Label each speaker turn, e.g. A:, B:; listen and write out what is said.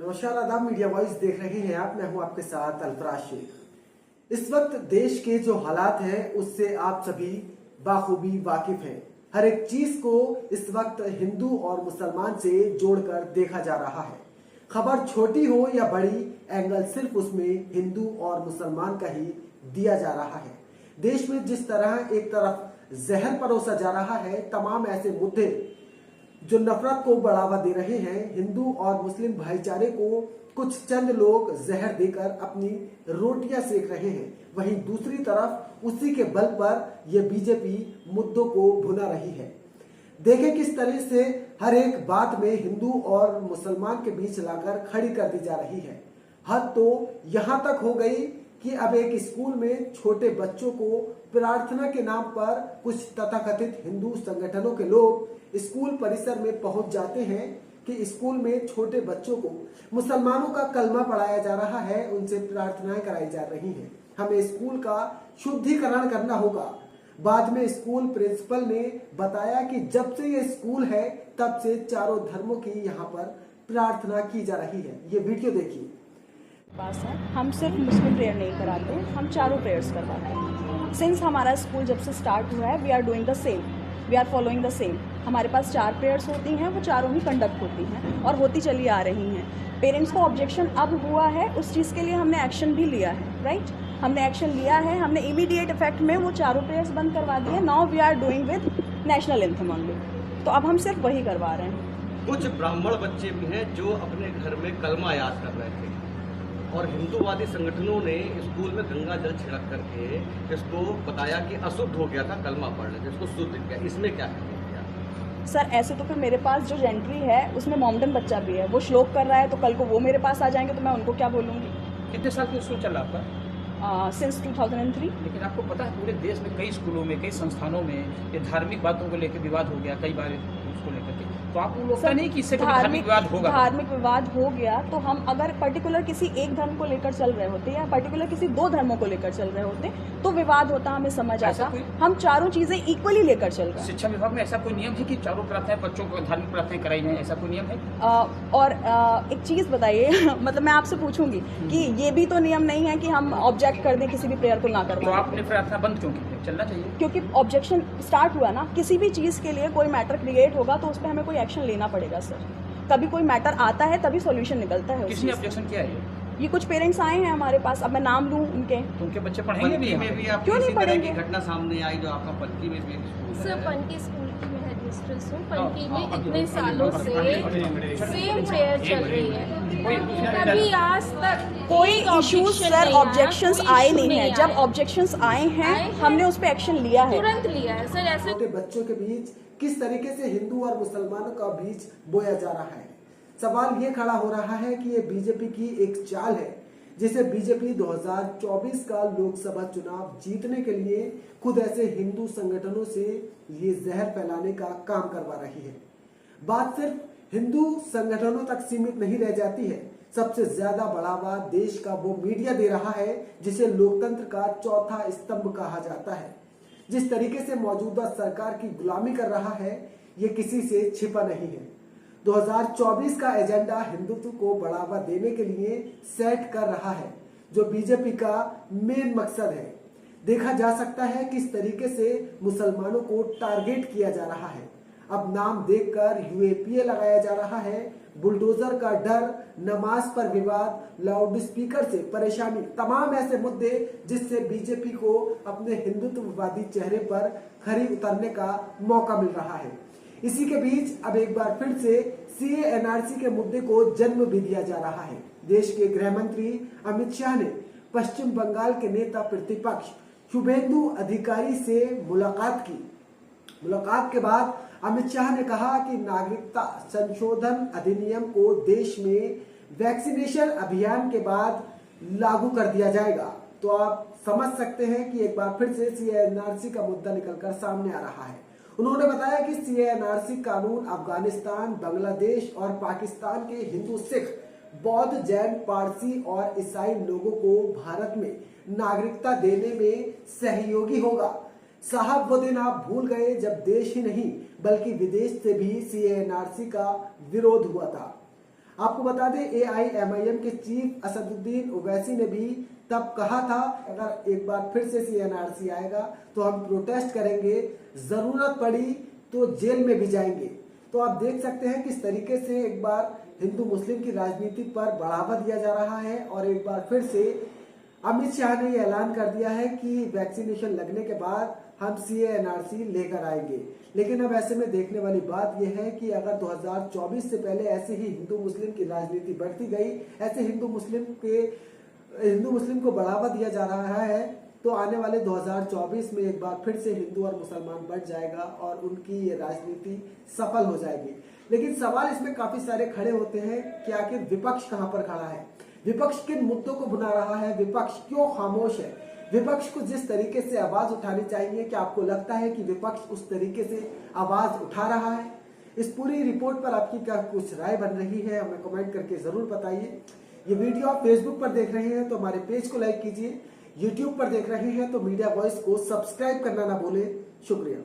A: नमस्कार, आदाब। Media voice देख रहे हैं आप। मैं हूं आपके साथ अल्फराज शेख। इस वक्त देश के जो हालात हैं उससे आप सभी बाखूबी वाकिफ हैं। हर एक चीज को इस वक्त हिंदू और मुसलमान से जोड़कर देखा जा रहा है। खबर छोटी हो या बड़ी, एंगल सिर्फ उसमें हिंदू और मुसलमान का ही दिया जा रहा है। देश में जिस तरह एक तरफ जहर परोसा जा रहा है, तमाम ऐसे मुद्दे जो नफरत को बढ़ावा दे रहे हैं, हिंदू और मुस्लिम भाईचारे को कुछ चंद लोग जहर देकर अपनी रोटियां सेक रहे हैं। वहीं दूसरी तरफ उसी के बल पर यह बीजेपी मुद्दों को भुना रही है। देखें किस तरह से हर एक बात में हिंदू और मुसलमान के बीच लाकर खड़ी कर दी जा रही है। हद तो यहां तक हो गई कि अब एक स्कूल में छोटे बच्चों को प्रार्थना के नाम पर कुछ तथाकथित हिंदू संगठनों के लोग स्कूल परिसर में पहुंच जाते हैं कि स्कूल में छोटे बच्चों को मुसलमानों का कलमा पढ़ाया जा रहा है, उनसे प्रार्थनाएं कराई जा रही हैं। हमें स्कूल का शुद्धिकरण करना होगा। बाद में स्कूल प्रिंसिपल ने बताया कि जब से ये स्कूल है तब से चारों धर्मों की यहाँ पर प्रार्थना की जा रही है। ये वीडियो देखिए।
B: पास है, हम सिर्फ मुस्लिम प्रेयर नहीं कराते, हम चारों प्रेयर्स करवाते हैं। सिंस हमारा स्कूल जब से स्टार्ट हुआ है, we are doing the same, we are following the same. हमारे पास 4 प्रेयर्स होती हैं, वो चारों ही कंडक्ट होती हैं और होती चली आ रही हैं। पेरेंट्स को ऑब्जेक्शन अब हुआ है, उस चीज़ के लिए हमने एक्शन भी लिया है, राइट। हमने एक्शन लिया है, हमने इमीडिएट इफेक्ट में वो चारों प्रेयर्स बंद करवा दिए। Now we are doing with national anthem only. तो अब हम सिर्फ वही करवा रहे हैं।
C: कुछ ब्राह्मण बच्चे भी हैं जो अपने घर में कलमा याद कर रहे थे और हिंदूवादी संगठनों ने स्कूल में गंगा जल छिड़क करके इसको बताया कि अशुद्ध हो गया था कलमा पढ़ने से, इसको शुद्ध किया। इसमें क्या कहेंगे
B: सर? ऐसे तो फिर मेरे पास जो एंट्री है उसमें मोमडन बच्चा भी है, वो श्लोक कर रहा है, तो कल को वो मेरे पास आ जाएंगे तो मैं उनको क्या बोलूँगी?
D: कितने साल से स्कूल चल रहा आपका?
B: सिंस 2003।
D: लेकिन आपको पता है पूरे देश में कई स्कूलों में, कई संस्थानों में ये धार्मिक बातों को लेकर विवाद हो गया कई बार उसको लेकर के। तो आप लोग लगता नहीं कि इससे धार्मिक विवाद होगा?
B: धार्मिक विवाद हो गया तो हम अगर पर्टिकुलर किसी एक धर्म को लेकर चल रहे होते या पर्टिकुलर किसी 2 धर्मों को लेकर चल रहे होते तो विवाद होता, हमें समझ आता। हम चारों चीजें इक्वली लेकर चल रहे हैं।
D: शिक्षा विभाग में ऐसा कोई नियम है कि चारों प्रार्थनाएं बच्चों को धार्मिक प्रार्थनाएं कराई जाए, ऐसा कोई नियम है?
B: और एक चीज बताइए मतलब मैं आपसे पूछूंगी कि ये भी तो नियम नहीं है कि हम ऑब्जेक्ट कर दें किसी भी प्रेयर को ना करवाएं।
D: तो आपने प्रार्थना बंद क्यों की? चलना चाहिए।
B: क्योंकि ऑब्जेक्शन स्टार्ट हुआ ना, किसी भी चीज के लिए कोई मैटर क्रिएट होगा तो उस पर हमें कोई एक्शन लेना पड़ेगा सर। कभी कोई मैटर आता है तभी सॉल्यूशन निकलता है।
D: किसने ऑब्जेक्शन किया है?
B: ये कुछ पेरेंट्स आए हैं हमारे पास, अब मैं नाम लूं उनके,
D: तो उनके बच्चे पढ़ेंगे भी?
C: में भी आप
B: क्यों नहीं पढ़ेंगे?
C: घटना सामने आई जो आपका पनकी में भी
E: सर पनकी स्कूल की मैं हेडमिस्ट्रेस हूँ। पनकी में इतने सालों से सेम प्रेयर चल रही है, कभी आज तक
B: कोई इश्यूज सर ऑब्जेक्शंस आए नहीं है। जब ऑब्जेक्शंस आए हैं हमने उस पर एक्शन लिया है,
E: तुरंत लिया है सर। ऐसे
A: छोटे बच्चों के बीच किस तरीके से हिंदू और मुसलमानों का बीज बोया जा रहा है। सवाल ये खड़ा हो रहा है कि ये बीजेपी की एक चाल है जिसे बीजेपी 2024 का लोकसभा चुनाव जीतने के लिए खुद ऐसे हिंदू संगठनों से ये जहर फैलाने का काम करवा रही है। बात सिर्फ हिंदू संगठनों तक सीमित नहीं रह जाती है। सबसे ज्यादा बढ़ावा देश का वो मीडिया दे रहा है जिसे लोकतंत्र का चौथा स्तंभ कहा जाता है। जिस तरीके से मौजूदा सरकार की गुलामी कर रहा है, ये किसी से छिपा नहीं है। 2024 का एजेंडा हिंदुत्व को बढ़ावा देने के लिए सेट कर रहा है, जो बीजेपी का मेन मकसद है। देखा जा सकता है किस तरीके से मुसलमानों को टारगेट किया जा रहा है। अब नाम देखकर यूएपीए लगाया जा रहा है, बुलडोजर का डर, नमाज पर विवाद, लाउड स्पीकर से परेशानी, तमाम ऐसे मुद्दे जिससे बीजेपी को अपने हिंदुत्ववादी चेहरे पर खरी उतरने का मौका मिल रहा है। इसी के बीच अब एक बार फिर से सीए एनआरसी के मुद्दे को जन्म भी दिया जा रहा है। देश के गृह मंत्री अमित शाह ने पश्चिम बंगाल के नेता प्रतिपक्ष शुभेंदु अधिकारी से मुलाकात की। मुलाकात के बाद अमित शाह ने कहा कि नागरिकता संशोधन अधिनियम को देश में वैक्सीनेशन अभियान के बाद लागू कर दिया जाएगा। तो आप समझ सकते हैं कि एक बार फिर से सीएनआरसी का मुद्दा निकलकर सामने आ रहा है। उन्होंने बताया कि सीएनआरसी कानून अफगानिस्तान, बांग्लादेश और पाकिस्तान के हिंदू, सिख, बौद्ध, जैन, पारसी और ईसाई लोगों को भारत में नागरिकता देने में सहयोगी होगा। साहब वो दिन आप भूल गए जब देश ही नहीं बल्कि विदेश से भी सीएनआरसी का विरोध हुआ था। आपको बता दें AIMIM के चीफ असदुद्दीन ओवैसी ने भी तब कहा था अगर एक बार फिर से CNRC आएगा तो हम प्रोटेस्ट करेंगे, जरूरत पड़ी तो जेल में भी जाएंगे। तो आप देख सकते हैं किस तरीके से एक बार हिंदू मुस्लिम की राजनीति पर बढ़ावा दिया जा रहा है और एक बार फिर से अमित शाह ने यह ऐलान कर दिया है कि वैक्सीनेशन लगने के बाद हम CNRC लेकर आएंगे। लेकिन अब ऐसे में देखने वाली बात यह है कि अगर 2024 से पहले ऐसे ही हिंदू मुस्लिम की राजनीति बढ़ती गई, ऐसे हिंदू मुस्लिम को बढ़ावा दिया जा रहा है, तो आने वाले 2024 में एक बार फिर से हिंदू और मुसलमान बढ़ जाएगा और उनकी ये राजनीति सफल हो जाएगी। लेकिन सवाल इसमें काफी सारे खड़े होते हैं कि आखिर विपक्ष कहां पर खड़ा है, विपक्ष किन मुद्दों को भुना रहा है, विपक्ष क्यों खामोश है, विपक्ष को जिस तरीके से आवाज उठानी चाहिए, क्या आपको लगता है कि विपक्ष उस तरीके से आवाज उठा रहा है? इस पूरी रिपोर्ट पर आपकी क्या कुछ राय बन रही है, हमें कमेंट करके जरूर बताइए। ये वीडियो आप फेसबुक पर देख रहे हैं तो हमारे पेज को लाइक कीजिए, यूट्यूब पर देख रहे हैं तो मीडिया वॉइस को सब्सक्राइब करना ना भूलें। शुक्रिया।